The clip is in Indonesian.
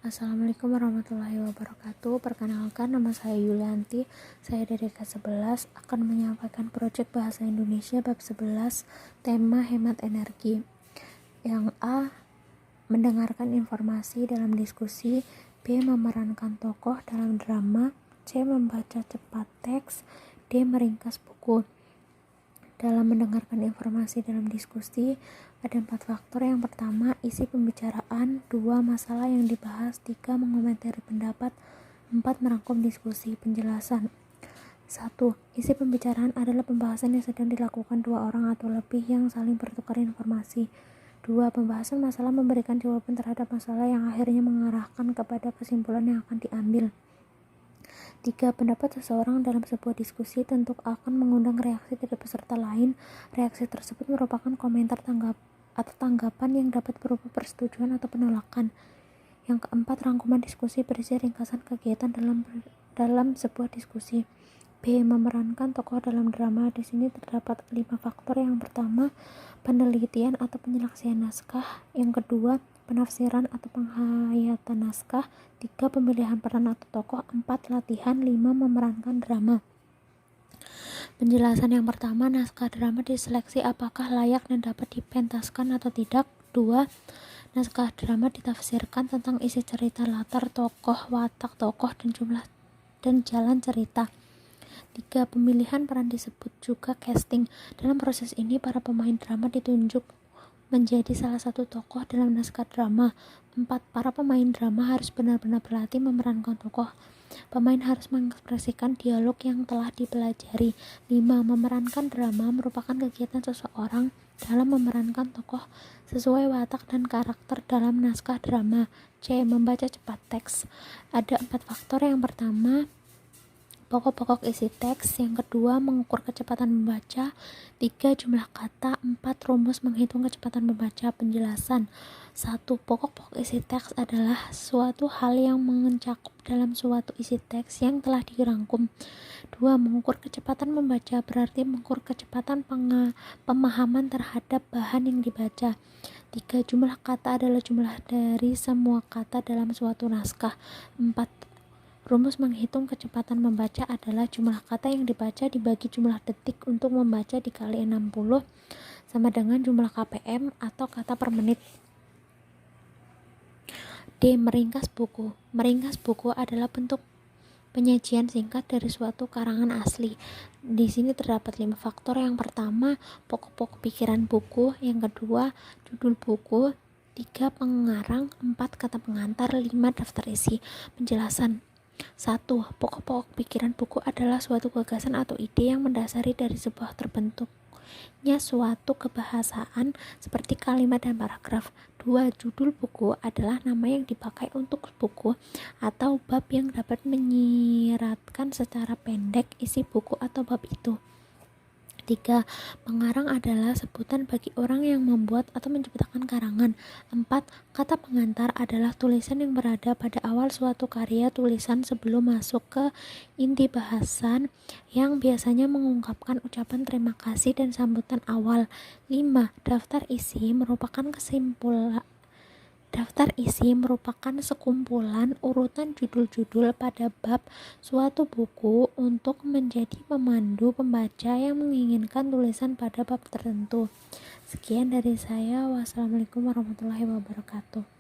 Assalamualaikum warahmatullahi wabarakatuh. Perkenalkan, nama saya Yulianti. Saya dari kelas 11 akan menyampaikan proyek bahasa Indonesia bab 11, tema hemat energi. Yang A, mendengarkan informasi dalam diskusi. B, memerankan tokoh dalam drama. C, membaca cepat teks. D, meringkas buku. Dalam mendengarkan informasi dalam diskusi, ada 4 faktor. Yang pertama, isi pembicaraan. 2, masalah yang dibahas. 3, mengomentari pendapat. 4, merangkum diskusi. Penjelasan. 1. Isi pembicaraan adalah pembahasan yang sedang dilakukan 2 orang atau lebih yang saling bertukar informasi. 2. Pembahasan masalah memberikan jawaban terhadap masalah yang akhirnya mengarahkan kepada kesimpulan yang akan diambil. 3. Pendapat seseorang dalam sebuah diskusi tentu akan mengundang reaksi dari peserta lain. Reaksi tersebut merupakan komentar atau tanggapan yang dapat berupa persetujuan atau penolakan. Yang keempat, rangkuman diskusi berisi ringkasan kegiatan dalam sebuah diskusi. B. Memerankan tokoh dalam drama. Di sini terdapat 5 faktor. Yang pertama, penelitian atau penyeleksian naskah. Yang kedua, penafsiran atau penghayatan naskah. 3. Pemilihan peran atau tokoh. 4. Latihan. 5. Memerankan drama. Penjelasan yang pertama, naskah drama diseleksi apakah layak dan dapat dipentaskan atau tidak. 2. Naskah drama ditafsirkan tentang isi cerita, latar tokoh, watak tokoh, dan jalan cerita. 3. Pemilihan peran disebut juga casting. Dalam proses ini, para pemain drama ditunjuk menjadi salah satu tokoh dalam naskah drama. 4. Para pemain drama harus benar-benar berlatih memerankan tokoh. Pemain harus mengekspresikan dialog yang telah dipelajari. 5. Memerankan drama merupakan kegiatan seseorang dalam memerankan tokoh sesuai watak dan karakter dalam naskah drama. C. Membaca cepat teks. Ada 4 faktor. Yang pertama, pokok-pokok isi teks. Yang kedua, mengukur kecepatan membaca. 3. Jumlah kata. 4. Rumus menghitung kecepatan membaca. Penjelasan. 1. Pokok-pokok isi teks adalah suatu hal yang mencakup dalam suatu isi teks yang telah dirangkum. 2. Mengukur kecepatan membaca berarti mengukur kecepatan pemahaman terhadap bahan yang dibaca. 3. Jumlah kata adalah jumlah dari semua kata dalam suatu naskah. 4. Rumus menghitung kecepatan membaca adalah jumlah kata yang dibaca dibagi jumlah detik untuk membaca dikali 60 sama dengan jumlah kpm atau kata per menit. D. Meringkas buku. Meringkas buku adalah bentuk penyajian singkat dari suatu karangan asli. Di sini terdapat 5 faktor. Yang pertama, pokok-pokok pikiran buku. Yang kedua, judul buku. 3. Pengarang. 4. Kata pengantar. 5. Daftar isi. Penjelasan. 1. Pokok-pokok pikiran buku adalah suatu gagasan atau ide yang mendasari dari sebuah terbentuknya suatu kebahasaan seperti kalimat dan paragraf. 2. Judul buku adalah nama yang dipakai untuk buku atau bab yang dapat menyiratkan secara pendek isi buku atau bab itu. 3. Pengarang adalah sebutan bagi orang yang membuat atau menciptakan karangan. 4. Kata pengantar adalah tulisan yang berada pada awal suatu karya tulisan sebelum masuk ke inti bahasan yang biasanya mengungkapkan ucapan terima kasih dan sambutan awal. 5. Daftar isi merupakan sekumpulan urutan judul-judul pada bab suatu buku untuk menjadi pemandu pembaca yang menginginkan tulisan pada bab tertentu. Sekian dari saya. Wassalamualaikum warahmatullahi wabarakatuh.